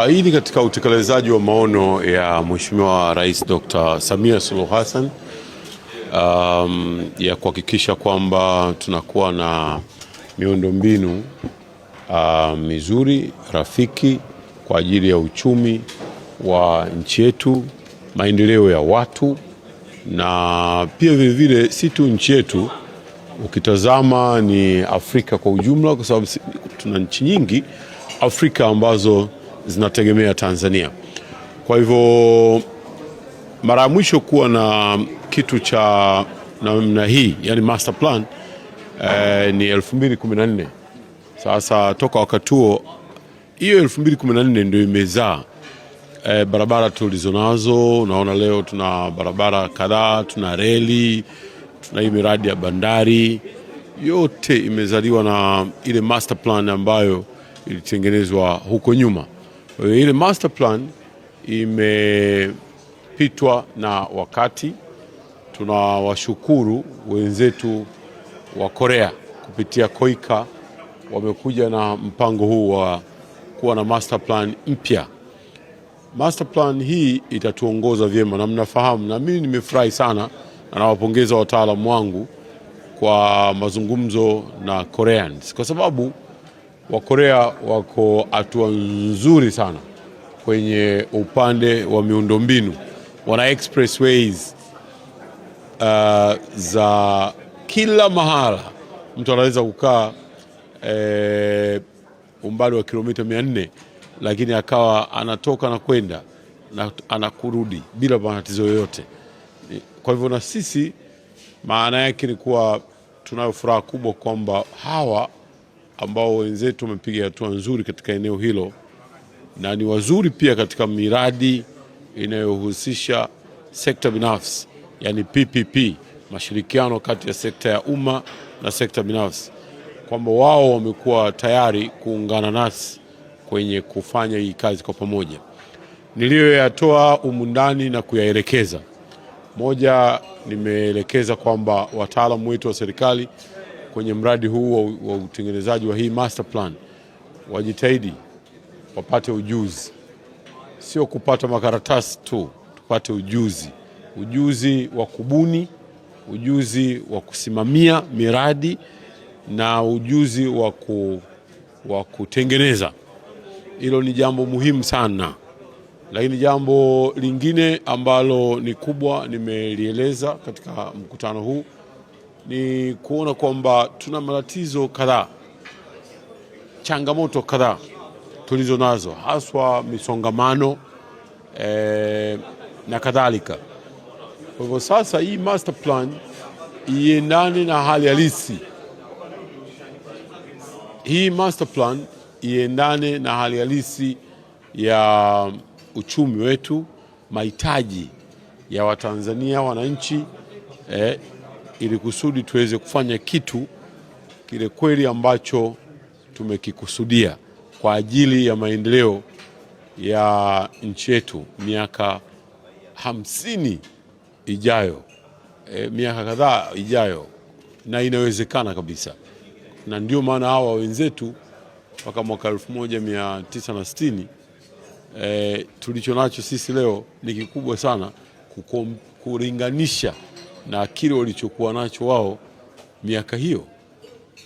Hii ni katika utekelezaji wa maono ya Mheshimiwa Rais Dr. Samia Suluhu Hassan ya kuhakikisha kwamba tunakuwa na miundombinu mizuri rafiki kwa ajili ya uchumi wa nchi yetu, maendeleo ya watu, na pia vile vile si tu nchi yetu, ukitazama ni Afrika kwa ujumla, kwa sababu tuna nchi nyingi Afrika ambazo zinategemea Tanzania. Kwa hivyo mara ya mwisho kuwa na kitu cha namna hii, yani master plan ni 2014. Sasa toka wakati huo, hiyo 2014 ndio imezaa barabara tulizonazo. Unaona leo tuna barabara kadhaa, tuna reli, tuna hii miradi ya bandari. Yote imezaliwa na ile master plan ambayo ilitengenezwa huko nyuma. Ile master plan imepitwa na wakati. Tunawashukuru wenzetu wa Korea kupitia KOICA, wamekuja na mpango huu wa kuwa na master plan mpya. Master plan hii itatuongoza vyema, na mnafahamu, na mimi nimefurahi sana na nawapongeza wataalamu wangu kwa mazungumzo na Koreans, kwa sababu wa Korea wako hatua nzuri sana kwenye upande wa miundombinu. Wana expressways za kila mahala, mtu anaweza kukaa umbali wa kilomita 400 lakini akawa anatoka na kwenda na anakurudi bila matatizo yoyote. Kwa hivyo na sisi, maana yake ni kuwa tunayo furaha kubwa kwamba hawa ambao wenzetu wamepiga hatua nzuri katika eneo hilo, na ni wazuri pia katika miradi inayohusisha sekta binafsi, yani PPP, mashirikiano kati ya sekta ya umma na sekta binafsi, kwamba wao wamekuwa tayari kuungana nasi kwenye kufanya hii kazi kwa pamoja. Niliyoyatoa humu ndani na kuyaelekeza, moja, nimeelekeza kwamba wataalamu wetu wa serikali kwenye mradi huu wa utengenezaji wa hii master plan wajitahidi wapate ujuzi, sio kupata makaratasi tu, tupate ujuzi wa kubuni, ujuzi wa kusimamia miradi na ujuzi wa kutengeneza. Hilo ni jambo muhimu sana. Lakini jambo lingine ambalo ni kubwa nimelieleza katika mkutano huu ni kuona kwamba tuna matatizo kadhaa, changamoto kadhaa tulizo nazo, haswa misongamano na kadhalika. Kwa hivyo sasa hii master plan iendane na hali halisi. Hii master plan iendane na hali halisi ya uchumi wetu, mahitaji ya Watanzania wananchi, ili kusudi tuweze kufanya kitu kile kweli ambacho tumekikusudia kwa ajili ya maendeleo ya nchi yetu miaka 50 ijayo, miaka kadhaa ijayo, na inawezekana kabisa. Na ndio maana hawa wenzetu mpaka mwaka 1960 tulicho nacho sisi leo ni kikubwa sana kulinganisha na kile walichokuwa nacho wao miaka hiyo,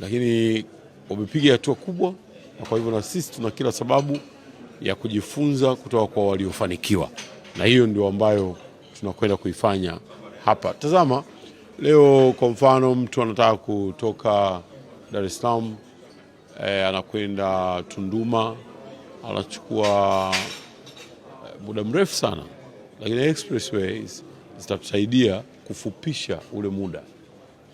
lakini wamepiga hatua kubwa, na kwa hivyo na sisi tuna kila sababu ya kujifunza kutoka kwa waliofanikiwa, na hiyo ndio ambayo tunakwenda kuifanya hapa. Tazama leo, kwa mfano, mtu anataka kutoka Dar es Salaam anakwenda Tunduma, anachukua muda mrefu sana, lakini expressways zitatusaidia kufupisha ule muda.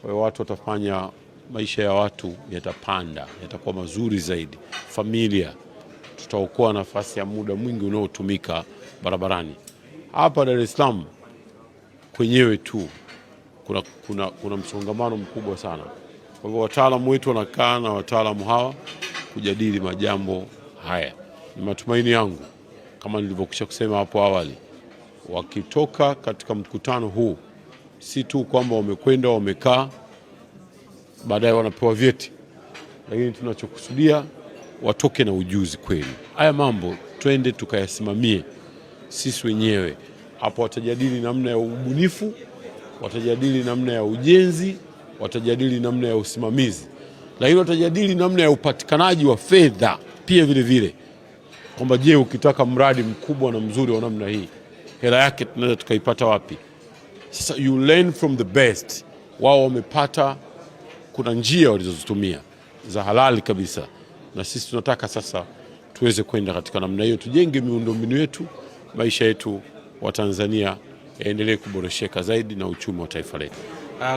Kwa hiyo watu watafanya, maisha ya watu yatapanda, yatakuwa mazuri zaidi. Familia, tutaokoa nafasi ya muda mwingi unaotumika barabarani. Hapa Dar es Salaam kwenyewe tu kuna msongamano mkubwa sana. Kwa hivyo wataalamu wetu wanakaa na wataalamu hawa kujadili majambo haya. Ni matumaini yangu, kama nilivyokwisha kusema hapo awali, wakitoka katika mkutano huu, si tu kwamba wamekwenda wamekaa baadaye wanapewa vyeti, lakini tunachokusudia watoke na ujuzi kweli. Haya mambo twende tukayasimamie sisi wenyewe. Hapo watajadili namna ya ubunifu, watajadili namna ya ujenzi, watajadili namna ya usimamizi, lakini watajadili namna ya upatikanaji wa fedha pia vile vile, kwamba je, ukitaka mradi mkubwa na mzuri wa namna hii, hela yake tunaweza tukaipata wapi? Sasa you learn from the best. Wao wamepata, kuna njia walizozitumia za halali kabisa, na sisi tunataka sasa tuweze kwenda katika namna hiyo, tujenge miundombinu yetu, maisha yetu wa Tanzania yaendelee kuboresheka zaidi na uchumi wa taifa letu.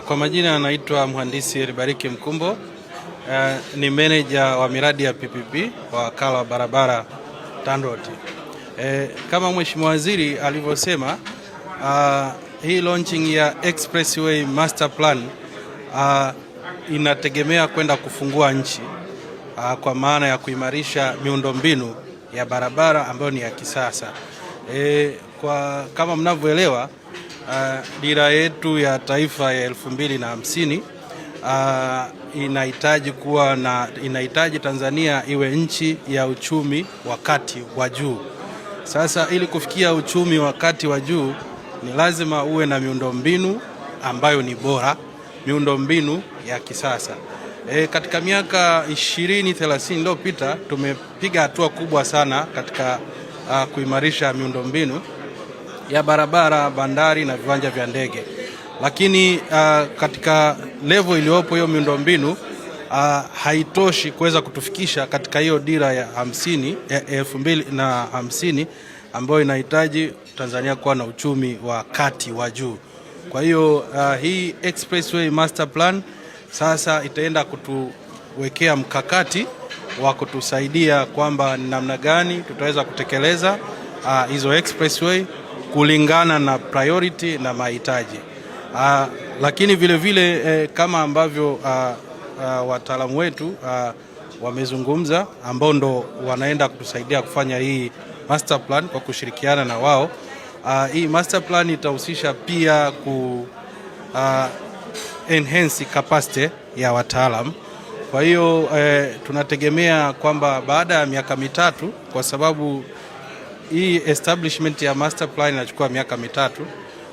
Kwa majina anaitwa Mhandisi Elibariki Mkumbo, ni manager wa miradi ya PPP wa wakala wa barabara TANROADS. Kama Mheshimiwa Waziri alivyosema, hii launching ya Expressway Master Plan inategemea kwenda kufungua nchi, kwa maana ya kuimarisha miundombinu ya barabara ambayo ni ya kisasa. Kama mnavyoelewa, dira yetu ya taifa ya 2050 inahitaji Tanzania iwe nchi ya uchumi wa kati wa juu. Sasa ili kufikia uchumi wa kati wa juu ni lazima uwe na miundombinu ambayo ni bora, miundombinu ya kisasa. Katika miaka 20-30 iliyopita tumepiga hatua kubwa sana katika kuimarisha miundombinu ya barabara, bandari na viwanja vya ndege. Lakini katika level iliyopo hiyo miundombinu haitoshi kuweza kutufikisha katika hiyo dira ya 2050 ambayo inahitaji Tanzania kuwa na uchumi wa kati wa juu. Kwa hiyo hii Expressway Master Plan sasa itaenda kutuwekea mkakati wa kutusaidia kwamba ni namna gani tutaweza kutekeleza hizo expressway kulingana na priority na mahitaji. Lakini vile vile kama ambavyo wataalamu wetu wamezungumza, ambao ndo wanaenda kutusaidia kufanya hii master plan kwa kushirikiana na wao, hii master plan itahusisha pia enhance capacity ya wataalamu. Kwa hiyo tunategemea kwamba baada ya miaka mitatu, kwa sababu hii establishment ya master plan inachukua miaka mitatu,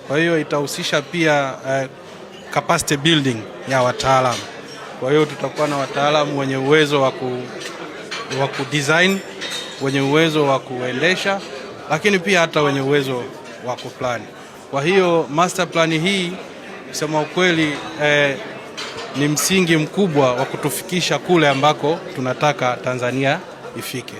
kwa hiyo itahusisha pia capacity building ya wataalamu. Kwa hiyo tutakuwa na wataalamu wenye uwezo wa kudesign, wenye uwezo wa kuendesha, lakini pia hata wenye uwezo wa kuplan. Kwa hiyo master plan hii, kusema ukweli, ni msingi mkubwa wa kutufikisha kule ambako tunataka Tanzania ifike.